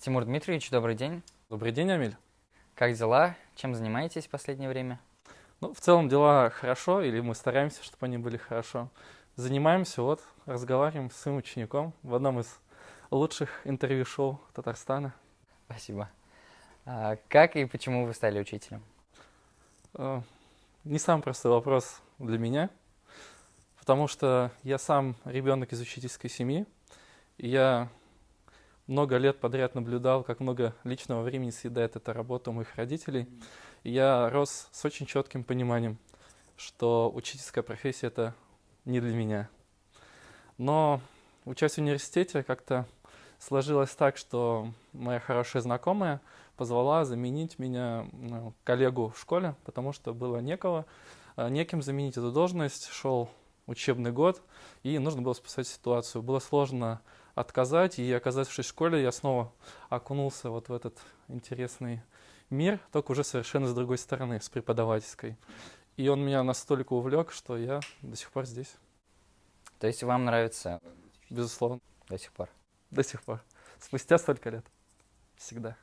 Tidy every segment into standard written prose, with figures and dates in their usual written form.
Тимур Дмитриевич, добрый день. Добрый день, Амиль. Как дела? Чем занимаетесь в последнее время? Ну, в целом дела хорошо, или мы стараемся, чтобы они были хорошо. Занимаемся, разговариваем с своим учеником в одном из лучших интервью-шоу Татарстана. Спасибо. Как и почему вы стали учителем? Э, Не самый простой вопрос для меня, потому что я сам ребенок из учительской семьи, и я много лет подряд наблюдал, как много личного времени съедает эта работа у моих родителей. И я рос с очень четким пониманием, что учительская профессия — это не для меня. Но, учась в университете, как-то сложилось так, что моя хорошая знакомая позвала заменить меня, коллегу в школе, потому что было неким заменить эту должность. Шел учебный год, и нужно было спасать ситуацию. Было сложно отказать, и, оказавшись в школе, я снова окунулся в этот интересный мир, только уже совершенно с другой стороны, с преподавательской. И он меня настолько увлек, что я до сих пор здесь. То есть вам нравится Безусловно. до сих пор? До сих пор. Спустя столько лет. Всегда.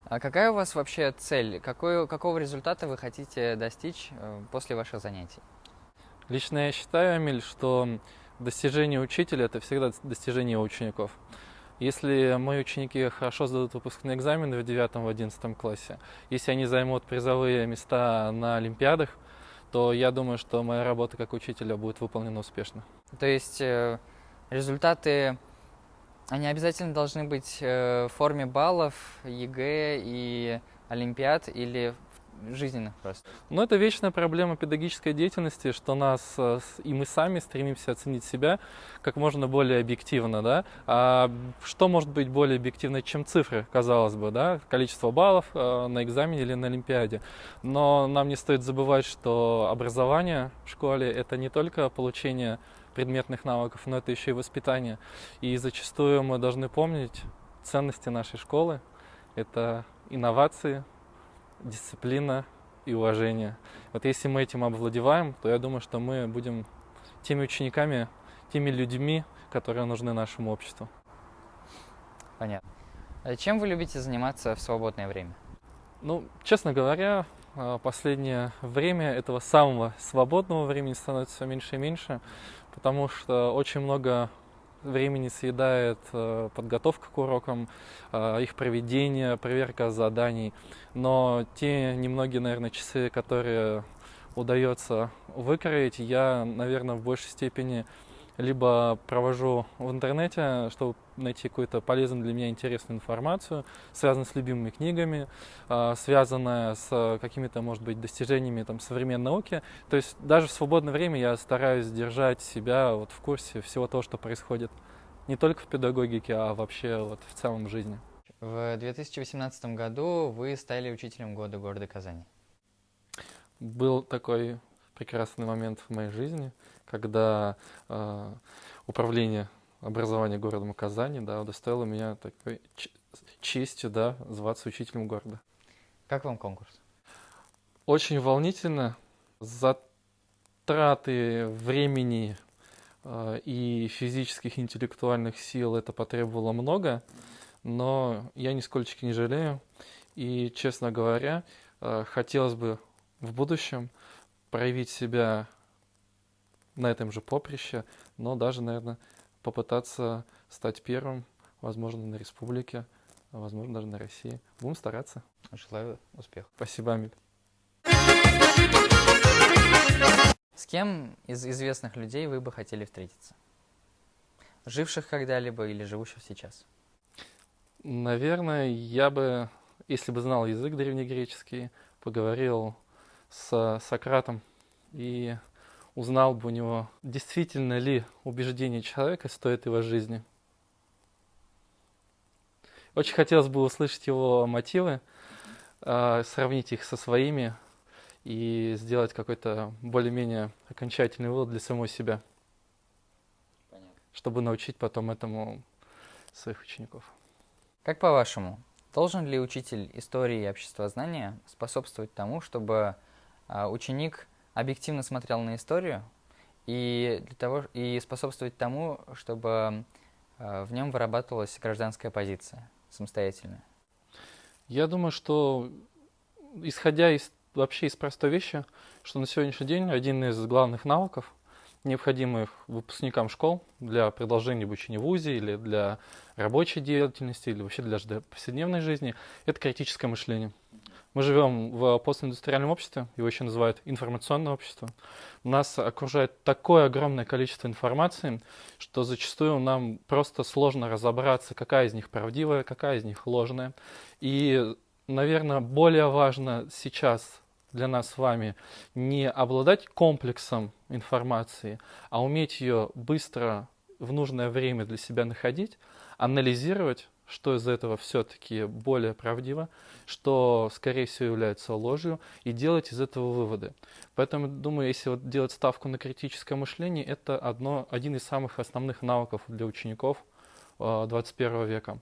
А какая у вас вообще цель? Какого результата вы хотите достичь после ваших занятий? Лично я считаю, Амиль, что достижение учителя — это всегда достижение его учеников. Если мои ученики хорошо сдадут выпускные экзамены в 9-11 классе, если они займут призовые места на олимпиадах, то я думаю, что моя работа как учителя будет выполнена успешно. То есть результаты, они обязательно должны быть в форме баллов, ЕГЭ и олимпиад или жизненных просто? Но это вечная проблема педагогической деятельности, что и мы сами стремимся оценить себя как можно более объективно, да? А что может быть более объективно, чем цифры, казалось бы, да? Количество баллов на экзамене или на олимпиаде. Но нам не стоит забывать, что образование в школе — это не только получение предметных навыков, но это еще и воспитание. И зачастую мы должны помнить ценности нашей школы. Это инновации, дисциплина и уважение. Вот если мы этим овладеваем, то я думаю, что мы будем теми учениками, теми людьми, которые нужны нашему обществу. Понятно. Чем вы любите заниматься в свободное время? Ну, честно говоря, последнее время этого самого свободного времени становится все меньше и меньше, потому что очень много времени съедает подготовка к урокам, их проведение, проверка заданий. Но те немногие, наверное, часы, которые удается выкроить, я, наверное, в большей степени либо провожу в интернете, чтобы найти какую-то полезную для меня интересную информацию, связанную с любимыми книгами, связанную с какими-то, может быть, достижениями современной науки. То есть даже в свободное время я стараюсь держать себя в курсе всего того, что происходит не только в педагогике, а вообще в целом в жизни. В 2018 году вы стали учителем года города Казани. Был такой прекрасный момент в моей жизни, когда управление образования города Казани удостоило меня такой честью зваться учителем города. Как вам конкурс? Очень волнительно. Затраты времени и физических, и интеллектуальных сил это потребовало много, но я нисколько не жалею. И, честно говоря, хотелось бы в будущем проявить себя на этом же поприще, но даже, наверное, попытаться стать первым, возможно, на республике, возможно, даже на России. Будем стараться. Желаю успехов. Спасибо, Амиль. С кем из известных людей вы бы хотели встретиться? Живших когда-либо или живущих сейчас? Наверное, я бы, если бы знал язык древнегреческий, поговорил с Сократом и узнал бы у него, действительно ли убеждение человека стоит его жизни. Очень хотелось бы услышать его мотивы, сравнить их со своими и сделать какой-то более-менее окончательный вывод для самого себя. Понятно. Чтобы научить потом этому своих учеников. Как по-вашему, должен ли учитель истории и обществознания способствовать тому, чтобы ученик объективно смотрел на историю и способствовать тому, чтобы В нем вырабатывалась гражданская позиция самостоятельная. Я думаю, что исходя вообще из простой вещи, что на сегодняшний день один из главных навыков, необходимых выпускникам школ для продолжения обучения в ВУЗе или для рабочей деятельности, или вообще для повседневной жизни, это критическое мышление. Мы живем в постиндустриальном обществе, его еще называют информационное общество. Нас окружает такое огромное количество информации, что зачастую нам просто сложно разобраться, какая из них правдивая, какая из них ложная. И, наверное, более важно сейчас для нас с вами не обладать комплексом информации, а уметь ее быстро в нужное время для себя находить, анализировать, что из этого все-таки более правдиво, что, скорее всего, является ложью, и делать из этого выводы. Поэтому, думаю, если вот делать ставку на критическое мышление, это один из самых основных навыков для учеников 21 века.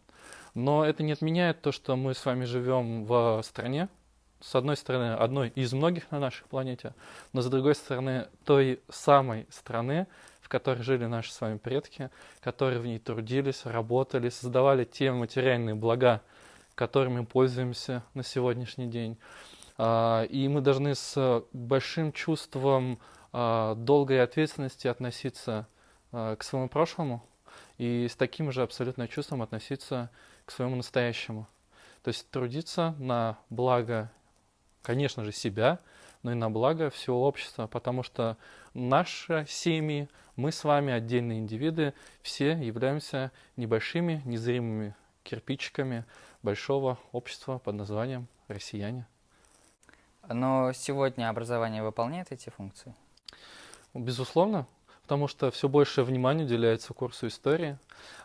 Но это не отменяет то, что мы с вами живем в стране, с одной стороны, одной из многих на нашей планете, но с другой стороны, той самой страны, в которой жили наши с вами предки, которые в ней трудились, работали, создавали те материальные блага, которыми пользуемся на сегодняшний день. И мы должны с большим чувством долгой ответственности относиться к своему прошлому и с таким же абсолютно чувством относиться к своему настоящему. То есть трудиться на благо, конечно же, себя, но и на благо всего общества, потому что наши семьи, мы с вами, отдельные индивиды, все являемся небольшими, незримыми кирпичиками большого общества под названием россияне. Но сегодня образование выполняет эти функции? Безусловно, потому что все больше внимания уделяется курсу истории.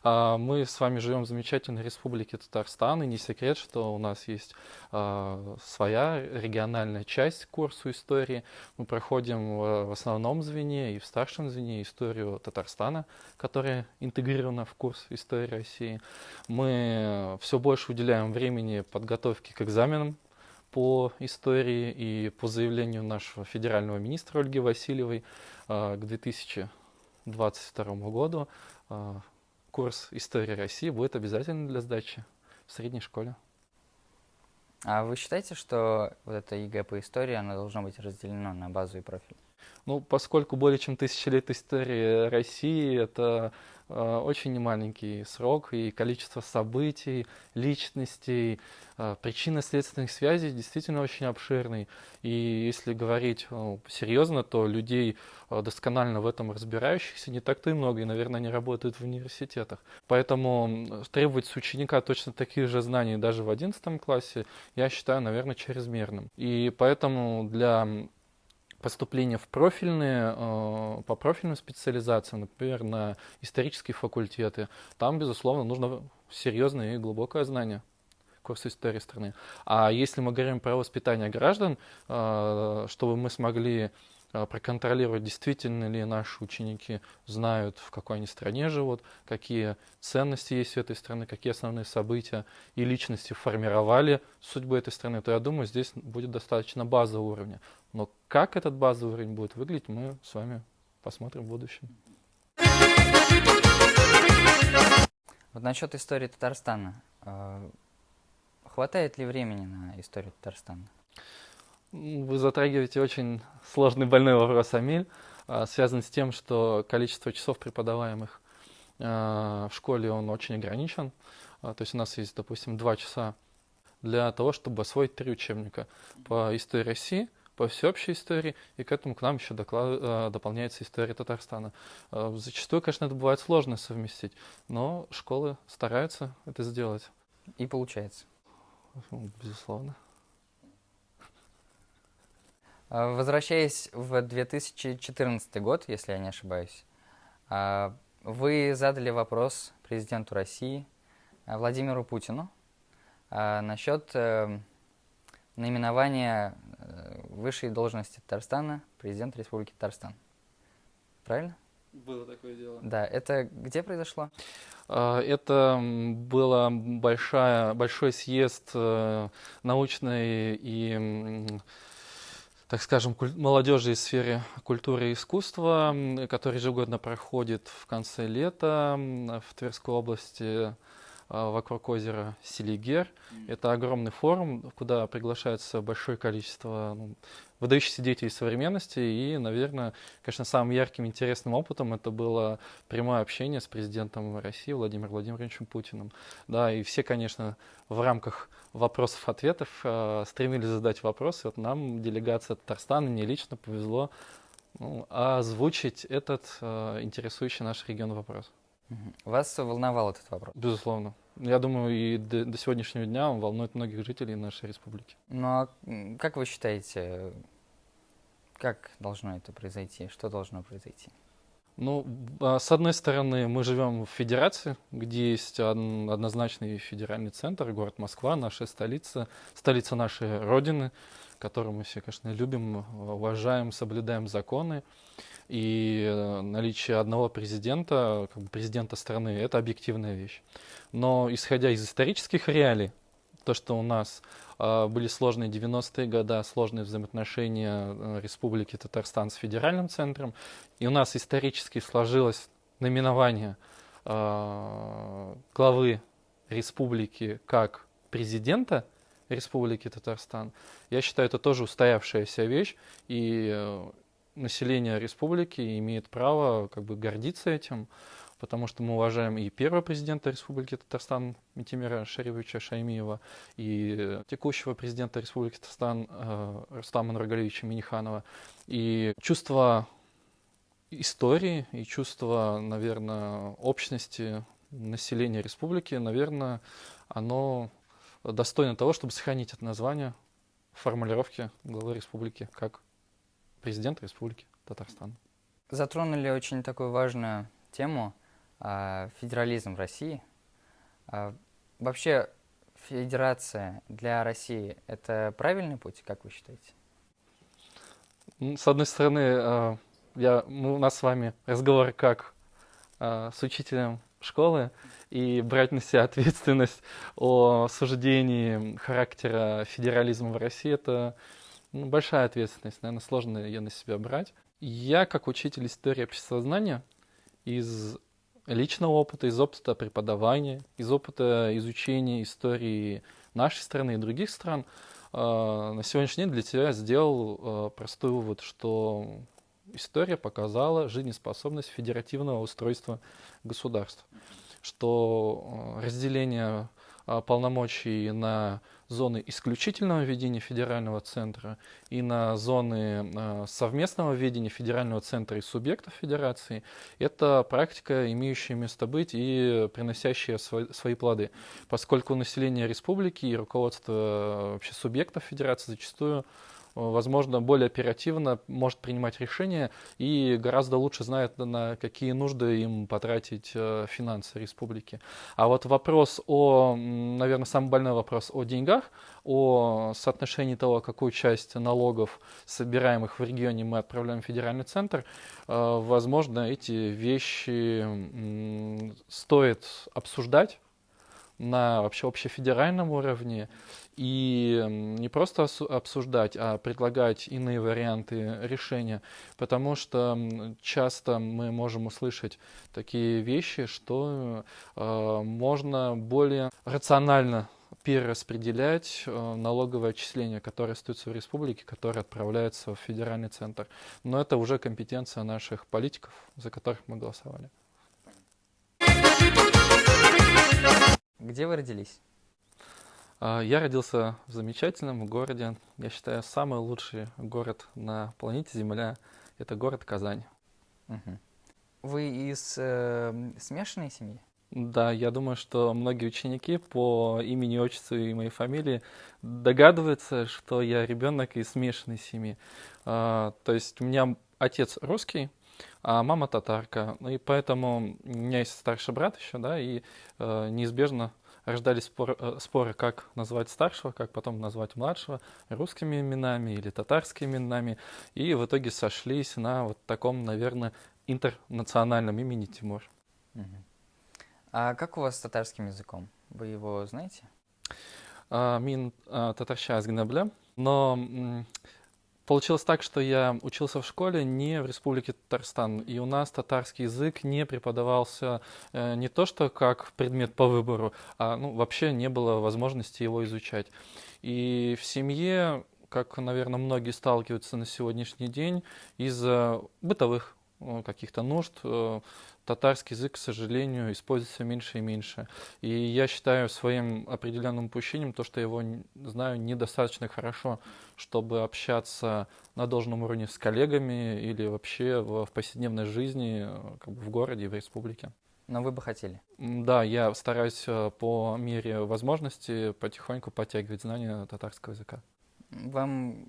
Мы с вами живем в замечательной республике Татарстан, и не секрет, что у нас есть своя региональная часть курсу истории. Мы проходим в основном звене и в старшем звене историю Татарстана, которая интегрирована в курс истории России. Мы все больше уделяем времени подготовке к экзаменам по истории, и по заявлению нашего федерального министра Ольги Васильевой к 2022 году курс истории России будет обязательным для сдачи в средней школе. А вы считаете, что вот это ЕГЭ по истории, оно должно быть разделено на базу и профиль? Ну, поскольку более чем 1000 лет истории России, это очень немаленький срок, и количество событий, личностей, причинно-следственных связей действительно очень обширный. И если говорить серьезно, то людей, досконально в этом разбирающихся, не так-то и много, и, наверное, они работают в университетах. Поэтому требовать с ученика точно таких же знаний даже в 11 классе, я считаю, наверное, чрезмерным. И поэтому для поступление в профильные, по профильным специализациям, например, на исторические факультеты, там, безусловно, нужно серьезное и глубокое знание курса истории страны. А если мы говорим про воспитание граждан, чтобы мы смогли проконтролировать, действительно ли наши ученики знают, в какой они стране живут, какие ценности есть у этой страны, какие основные события и личности формировали судьбу этой страны, то я думаю, здесь будет достаточно базового уровня. Но как этот базовый уровень будет выглядеть, мы с вами посмотрим в будущем. Вот насчет истории Татарстана. Хватает ли времени на историю Татарстана? Вы затрагиваете очень сложный, больной вопрос, Амиль, связан с тем, что количество часов преподаваемых в школе, он очень ограничен. То есть у нас есть, допустим, 2 часа для того, чтобы освоить 3 учебника по истории России, по всеобщей истории, и к этому к нам еще дополняется история Татарстана. Зачастую, конечно, это бывает сложно совместить, но школы стараются это сделать. И получается. Безусловно. Возвращаясь в 2014 год, если я не ошибаюсь, вы задали вопрос президенту России Владимиру Путину насчет наименования высшей должности Татарстана президента Республики Татарстан. Правильно? Было такое дело. Да, это где произошло? Это был большой съезд научной и так скажем, молодежи из сферы культуры и искусства, который ежегодно проходит в конце лета в Тверской области вокруг озера Селигер. Это огромный форум, куда приглашается большое количество выдающихся деятелей современности. И, наверное, конечно, самым ярким интересным опытом это было прямое общение с президентом России Владимиром Владимировичем Путиным. Да, и все, конечно, в рамках вопросов-ответов стремились задать вопросы. Вот нам, делегация Татарстана, мне лично повезло озвучить этот интересующий наш регион вопрос. Вас волновал этот вопрос? Безусловно. Я думаю, и до сегодняшнего дня он волнует многих жителей нашей республики. Ну а как вы считаете, как должно это произойти? Что должно произойти? Ну, с одной стороны, мы живем в федерации, где есть однозначный федеральный центр, город Москва, наша столица, столица нашей Родины, которую мы все, конечно, любим, уважаем, соблюдаем законы. И наличие одного президента, как бы президента страны, это объективная вещь. Но исходя из исторических реалий, то, что у нас были сложные 90-е годы, сложные взаимоотношения Республики Татарстан с федеральным центром, и у нас исторически сложилось наименование главы республики как президента Республики Татарстан, я считаю, это тоже устоявшаяся вещь, и население республики имеет право как бы гордиться этим, потому что мы уважаем и первого президента Республики Татарстан Минтимира Шариповича Шаймиева, и текущего президента Республики Татарстан Рустама Нургалиевича Минниханова. И чувство истории и чувство, наверное, общности населения республики, наверное, оно достойно того, чтобы сохранить это название в формулировке главы республики как президент Республики Татарстан. Затронули очень такую важную тему федерализм в России. Вообще федерация для России – это правильный путь, как вы считаете? С одной стороны, у нас с вами разговор как с учителем школы, и брать на себя ответственность о суждении характера федерализма в России – это большая ответственность, наверное, сложно ее на себя брать. Я, как учитель истории обществознания, из личного опыта, из опыта преподавания, из опыта изучения истории нашей страны и других стран, на сегодняшний день для себя сделал простой вывод, что история показала жизнеспособность федеративного устройства государства, что разделение полномочий на зоны исключительного ведения федерального центра и на зоны совместного ведения федерального центра и субъектов федерации – это практика, имеющая место быть и приносящая свои плоды, поскольку население республики и руководство вообще субъектов федерации зачастую, возможно, более оперативно может принимать решения и гораздо лучше знает, на какие нужды им потратить финансы республики. А вот вопрос наверное, самый больной вопрос о деньгах, о соотношении того, какую часть налогов, собираемых в регионе, мы отправляем в федеральный центр, возможно, эти вещи стоит обсуждать на вообще общефедеральном уровне и не просто обсуждать, а предлагать иные варианты решения, потому что часто мы можем услышать такие вещи, что можно более рационально перераспределять налоговые отчисления, которые остаются в республике, которые отправляются в федеральный центр. Но это уже компетенция наших политиков, за которых мы голосовали. Где вы родились? Я родился в замечательном городе, я считаю, самый лучший город на планете Земля – это город Казань. Угу. Вы из смешанной семьи? Да, я думаю, что многие ученики по имени, отчеству и моей фамилии догадываются, что я ребенок из смешанной семьи. То есть у меня отец русский, а мама татарка. И поэтому у меня есть старший брат еще, да, и неизбежно рождались споры, как назвать старшего, как потом назвать младшего, русскими именами или татарскими именами. И в итоге сошлись на вот таком, наверное, интернациональном имени Тимур. Угу. А как у вас с татарским языком? Вы его знаете? Мин татарша азгына билем, но Получилось так, что я учился в школе не в Республике Татарстан, и у нас татарский язык не преподавался не то что как предмет по выбору, а вообще не было возможности его изучать. И в семье, как, наверное, многие сталкиваются на сегодняшний день, из-за бытовых каких-то нужд, татарский язык, к сожалению, используется меньше и меньше. И я считаю своим определенным упущением то, что я его знаю недостаточно хорошо, чтобы общаться на должном уровне с коллегами или вообще в повседневной жизни, как бы в городе и в республике. Но вы бы хотели? Да, я стараюсь по мере возможности потихоньку подтягивать знания татарского языка. Вам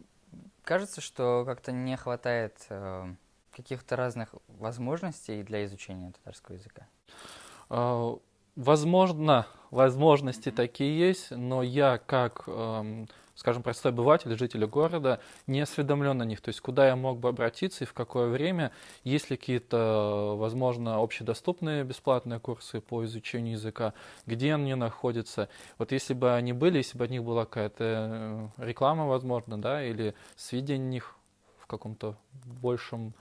кажется, что как-то не хватает каких-то разных возможностей для изучения татарского языка? Возможно, возможности такие есть, но я как, скажем, простой обыватель, житель города, не осведомлен о них. То есть куда я мог бы обратиться и в какое время, есть ли какие-то, возможно, общедоступные бесплатные курсы по изучению языка, где они находятся. Вот если бы они были, если бы от них была какая-то реклама, возможно, да, или сведения о них в каком-то большем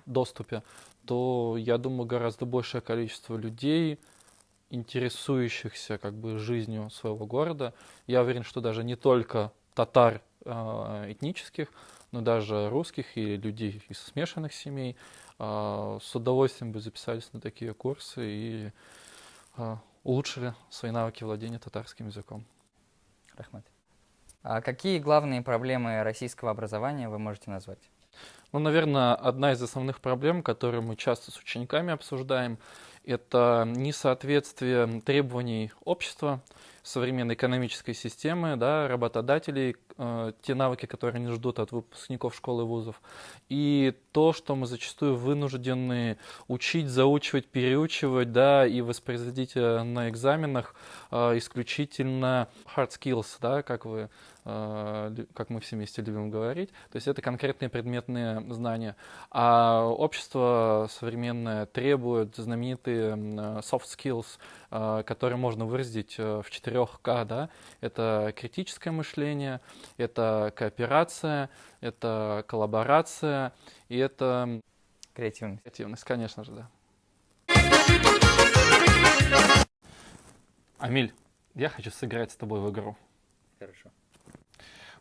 доступе, то, я думаю, гораздо большее количество людей, интересующихся как бы жизнью своего города. Я уверен, что даже не только татар этнических, но даже русских и людей из смешанных семей с удовольствием бы записались на такие курсы и улучшили свои навыки владения татарским языком. Рахмат. А какие главные проблемы российского образования вы можете назвать? Наверное, одна из основных проблем, которую мы часто с учениками обсуждаем, это несоответствие требований общества, современной экономической системы, да, работодателей, те навыки, которые они ждут от выпускников школ и вузов, и то, что мы зачастую вынуждены учить, заучивать, переучивать, да, и воспроизводить на экзаменах исключительно hard skills, да, как мы все вместе любим говорить. То есть это конкретные предметные знания. А общество современное требует знаменитые soft skills, которые можно выразить в 4К. Да? Это критическое мышление, это кооперация, это коллаборация и это Креативность. Креативность, конечно же, да. Амиль, я хочу сыграть с тобой в игру. Хорошо.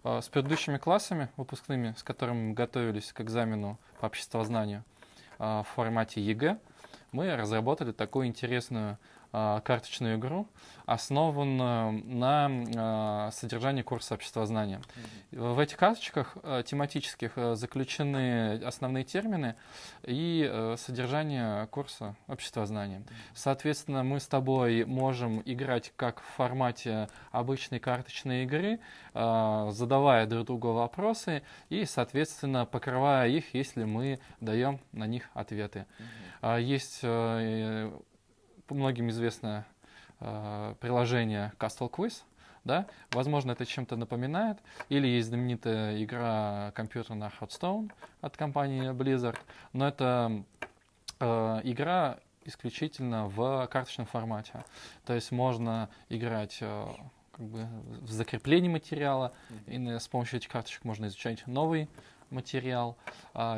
С предыдущими классами выпускными, с которыми мы готовились к экзамену по обществознанию в формате ЕГЭ, мы разработали такую интересную карточную игру, основанную на содержании курса обществознания. В этих карточках тематических заключены основные термины и содержание курса обществознания. Соответственно, мы с тобой можем играть как в формате обычной карточной игры, задавая друг другу вопросы и, соответственно, покрывая их, если мы даем на них ответы. Есть многим известное приложение Castle Quiz, да? Возможно, это чем-то напоминает. Или есть знаменитая игра компьютерная Hearthstone от компании Blizzard, но это игра исключительно в карточном формате. То есть можно играть как бы в закреплении материала, и с помощью этих карточек можно изучать новый материал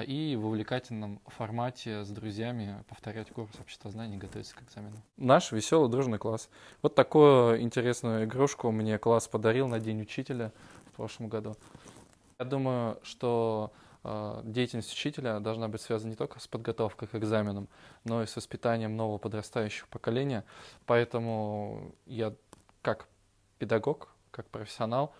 и в увлекательном формате с друзьями повторять курс обществознания и готовиться к экзамену. Наш веселый дружный класс. Вот такую интересную игрушку мне класс подарил на День учителя в прошлом году. Я думаю, что деятельность учителя должна быть связана не только с подготовкой к экзаменам, но и с воспитанием нового подрастающего поколения. Поэтому я как педагог, как профессионал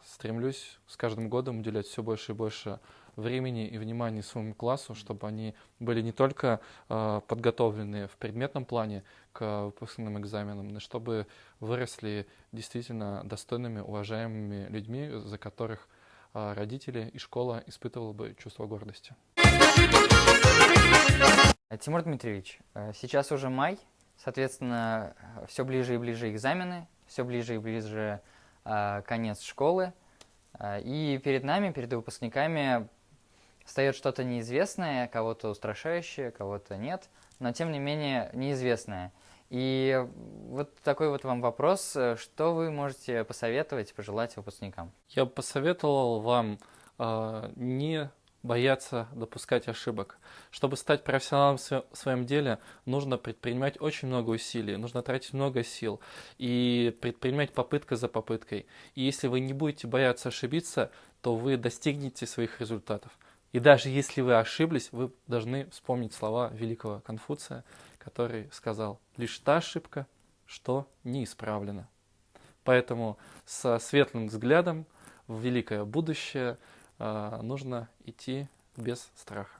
стремлюсь с каждым годом уделять все больше и больше времени и внимания своему классу, чтобы они были не только подготовлены в предметном плане к выпускным экзаменам, но чтобы выросли действительно достойными, уважаемыми людьми, за которых родители и школа испытывали бы чувство гордости. Тимур Дмитриевич, сейчас уже май, соответственно, все ближе и ближе экзамены, все ближе и ближе конец школы, и перед нами, перед выпускниками, встает что-то неизвестное, кого-то устрашающее, кого-то нет, но тем не менее неизвестное. И вот такой вот вам вопрос, что вы можете посоветовать, пожелать выпускникам? Я бы посоветовал вам не бояться допускать ошибок. Чтобы стать профессионалом в своем деле, нужно предпринимать очень много усилий, нужно тратить много сил и предпринимать попытка за попыткой. И если вы не будете бояться ошибиться, то вы достигнете своих результатов. И даже если вы ошиблись, вы должны вспомнить слова великого Конфуция, который сказал: «Лишь та ошибка, что не исправлена». Поэтому со светлым взглядом в великое будущее нужно идти без страха.